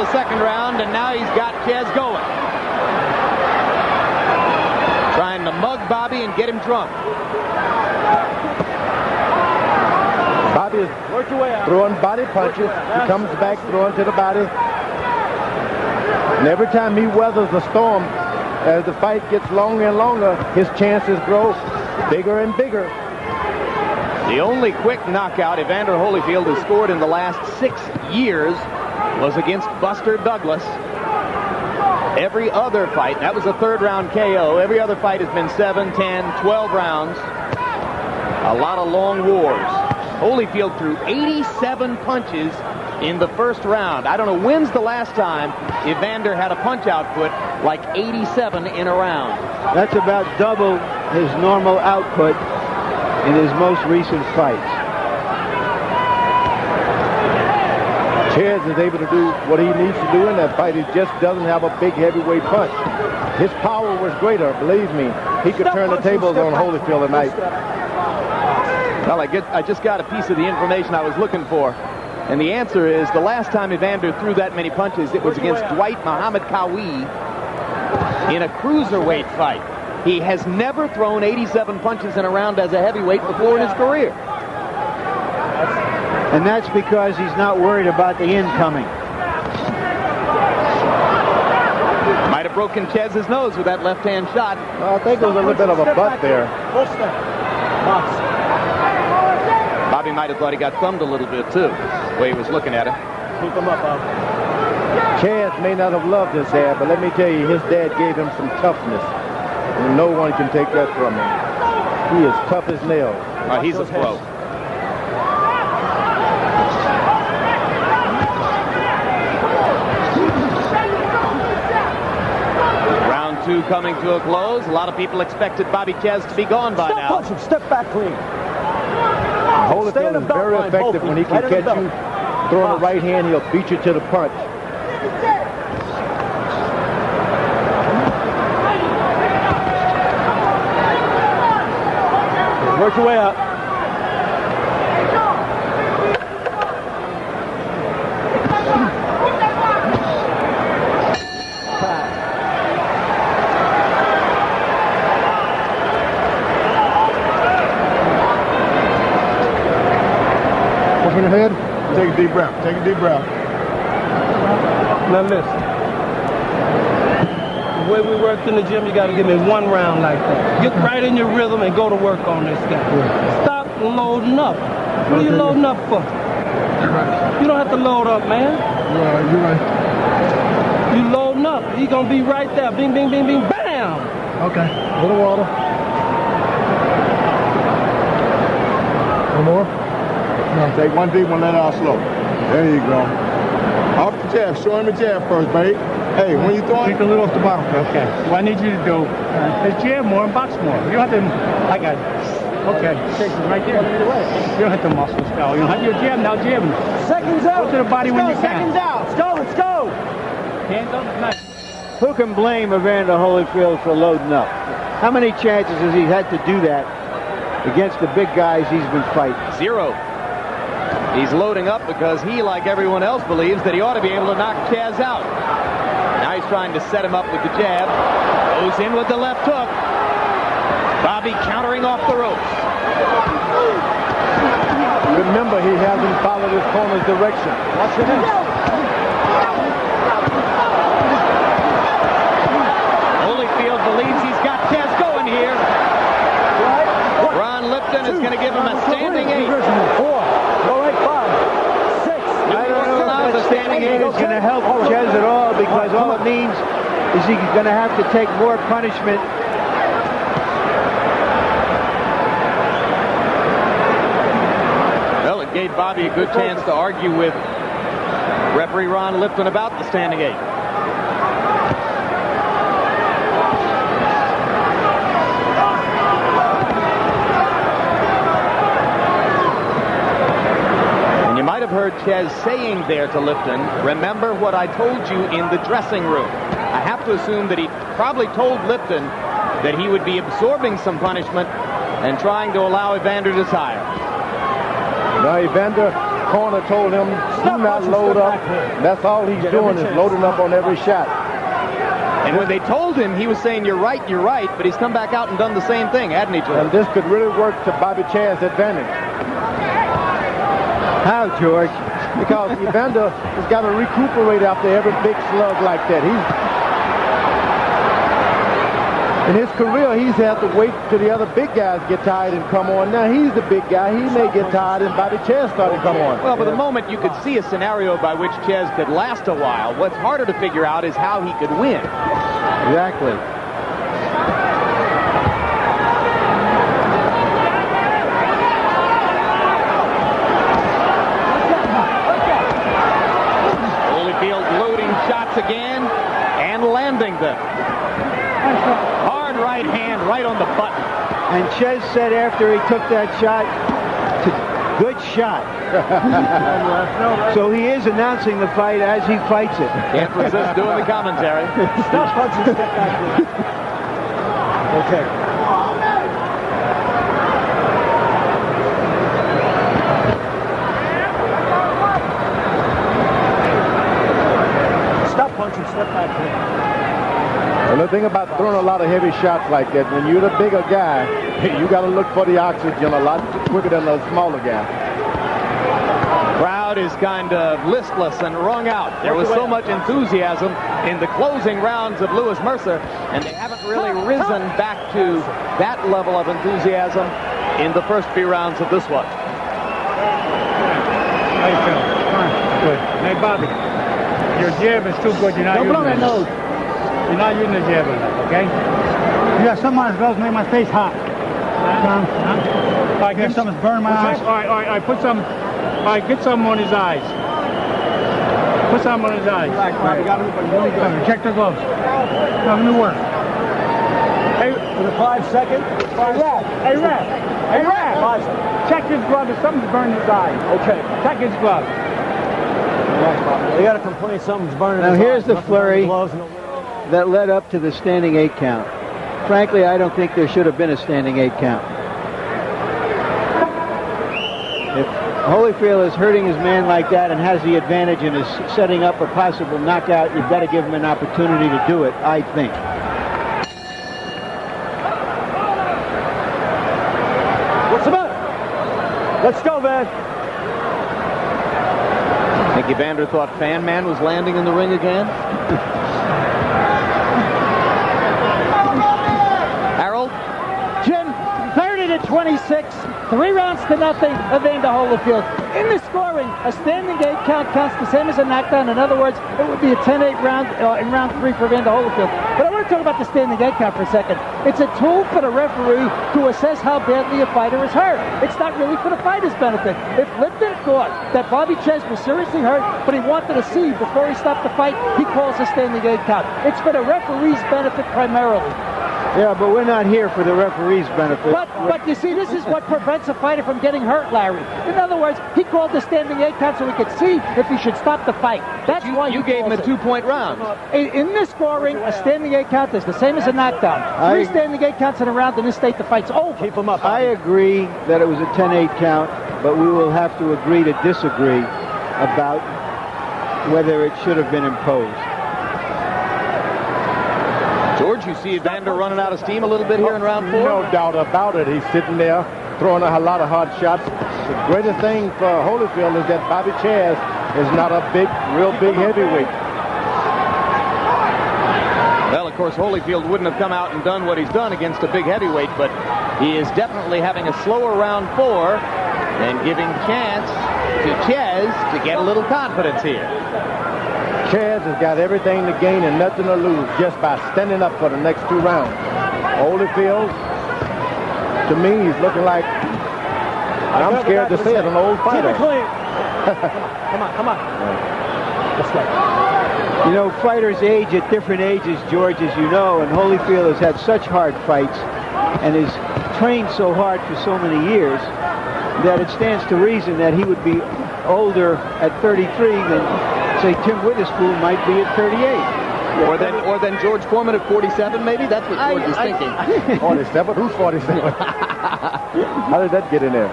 the second round, and now he's got Czyz going. Trying to mug Bobby and get him drunk. Bobby is throwing body punches. He comes back throwing to the body. And every time he weathers the storm, as the fight gets longer and longer, his chances grow bigger and bigger. The only quick knockout Evander Holyfield has scored in the last 6 years was against Buster Douglas. Every other fight, that was a third-round KO. Every other fight has been 7, 10, 12 rounds. A lot of long wars. Holyfield threw 87 punches in the first round. I don't know when's the last time Evander had a punch output like 87 in a round. That's about double his normal output in his most recent fights. Czyz is able to do what he needs to do in that fight. He just doesn't have a big heavyweight punch. His power was greater, believe me. He could turn the tables on Holyfield tonight. Well, I just got a piece of the information I was looking for. And the answer is the last time Evander threw that many punches, it was against Dwight Muhammad Qawi in a cruiserweight fight. He has never thrown 87 punches in a round as a heavyweight before in his career. And that's because he's not worried about the incoming. Might have broken Czyz's nose with that left-hand shot. Well, I think there was a little bit of a butt there. Bobby might have thought he got thumbed a little bit, too, the way he was looking at him. Keep him up, Bob. Czyz may not have loved his dad, but let me tell you, his dad gave him some toughness. And no one can take that from him. He is tough as nails. He's a pro. Round 2 coming to a close. A lot of people expected Bobby Czyz to be gone by now. Punch him. Step back clean. Holyfield is very effective when he can catch you throwing the right hand. He'll beat you to the punch. Work your way up. Open your head. Take a deep breath. Take a deep breath. Now listen. The way we worked in the gym, you got to give me one round like that. Get right in your rhythm and go to work on this guy. Stop loading up. What are you loading up for? You don't have to load up, man. You're right. You loading up. He's going to be right there. Bing, bing, bing, bing, bam. Okay. A little water. One more? No. Take one deep one, let it out slow. There you go. Off the jab. Show him the jab first, babe. Hey, when you throwing? Take a little off the bottom. Okay. What I need you to do is jab more and box more. You don't have to. I got it. Okay. Take it right there. You don't have to muscle spell. You don't have your jab now. Jabbing. Seconds out. Go to the body when you can. Seconds out. Let's go. Let's go. Hands up. Nice. Who can blame Evander Holyfield for loading up? How many chances has he had to do that against the big guys he's been fighting? 0. He's loading up because he, like everyone else, believes that he ought to be able to knock Czyz out. Now he's trying to set him up with the jab. Goes in with the left hook. Bobby countering off the ropes. Remember, he hasn't followed his corner's direction. Watch your head. Holyfield believes he's got Czyz going here. Ron Lipton is going to give him a standing 8. 4. Go right 5. 6. I don't know if the standing 8 is going to help Czyz at all, because all it means is he's going to have to take more punishment. Well, it gave Bobby a good chance to argue with referee Ron Lipton about the standing 8. And you might have heard Czyz saying there to Lipton, remember what I told you in the dressing room. I have to assume that he probably told Lipton that he would be absorbing some punishment and trying to allow Evander to tire. Now, Evander corner told him, do not load up. That's all he's doing is loading up on every shot. And when they told him, he was saying, you're right, but he's come back out and done the same thing, hadn't he, George? And this could really work to Bobby Chaz's advantage. How, George? Because Evander has got to recuperate after every big slug like that. In his career, he's had to wait till the other big guys get tired and come on. Now he's the big guy. He may get tired and Bobby Czyz started to come on. Well, for the moment, you could see a scenario by which Czyz could last a while. What's harder to figure out is how he could win. Exactly. Holyfield loading shots again and landing them. Hard right hand right on the button. And Czyz said after he took that shot, good shot. So he is announcing the fight as he fights it. Can't resist doing the commentary. Stop punching, step back. Okay. Stop punching, step back. And the thing about throwing a lot of heavy shots like that, when you're the bigger guy, you got to look for the oxygen a lot quicker than the smaller guy. Crowd is kind of listless and wrung out. There was so much enthusiasm in the closing rounds of Lewis Mercer, and they haven't really risen back to that level of enthusiasm in the first few rounds of this one. How you feel? Good. Hey, Bobby, your jab is too good. You're not using it. You're not using the jab enough, okay? Yeah, some of those make my face hot. All right, Get some burn my eyes. All right, put some. All right, get some on his eyes. Put some on his eyes. Check the gloves. Let me work. Hey, For the 5 seconds. hey, Rap. Check his glove. If something's burned his eye. Okay. Check his glove. They got to complain something's burning. Now his here's eyes. the Nothing on flurry gloves, no- that led up to the standing 8 count. Frankly, I don't think there should have been a standing 8 count. If Holyfield is hurting his man like that and has the advantage and is setting up a possible knockout, you've got to give him an opportunity to do it, I think. What's the matter? Let's go, man. I think Evander thought Fan Man was landing in the ring again. Harold? Jim, 30-26, 3 rounds to nothing, Evander Holyfield. In the scoring, a standing 8 count counts the same as a knockdown. In other words, it would be a 10-8 round in round 3 for Evander Holyfield. But I want to talk about the standing 8 count for a second. It's a tool for the referee to assess how badly a fighter is hurt. It's not really for the fighter's benefit. If Lipton thought that Bobby Czyz was seriously hurt, but he wanted to see before he stopped the fight, he calls a standing 8 count. It's for the referee's benefit primarily. Yeah, but we're not here for the referee's benefit. But you see, this is what prevents a fighter from getting hurt, Larry. In other words, he called the standing 8 count so he could see if he should stop the fight. That's why You gave him a 2-point round. In this scoring, a standing 8 count is the same as a knockdown. 3 standing 8 counts in a round in this state, the fight's over. Keep him up. I agree that it was a 10-8 count, but we will have to agree to disagree about whether it should have been imposed. George, you see Evander running out of steam a little bit here in round 4? No doubt about it. He's sitting there throwing a lot of hard shots. The greatest thing for Holyfield is that Bobby Czyz is not a real big heavyweight. Well, of course, Holyfield wouldn't have come out and done what he's done against a big heavyweight, but he is definitely having a slower round 4 and giving chance to Czyz to get a little confidence here. Czyz has got everything to gain and nothing to lose just by standing up for the next 2 rounds. Holyfield, to me, he's looking like, I'm scared to say it, an old fighter. Come on. Let's go. You know, fighters age at different ages, George, as you know, and Holyfield has had such hard fights and has trained so hard for so many years that it stands to reason that he would be older at 33 than, say, Tim Witherspoon might be at 38. Or than George Foreman at 47, maybe? That's what George is thinking. 47? Who's 47? How did that get in there?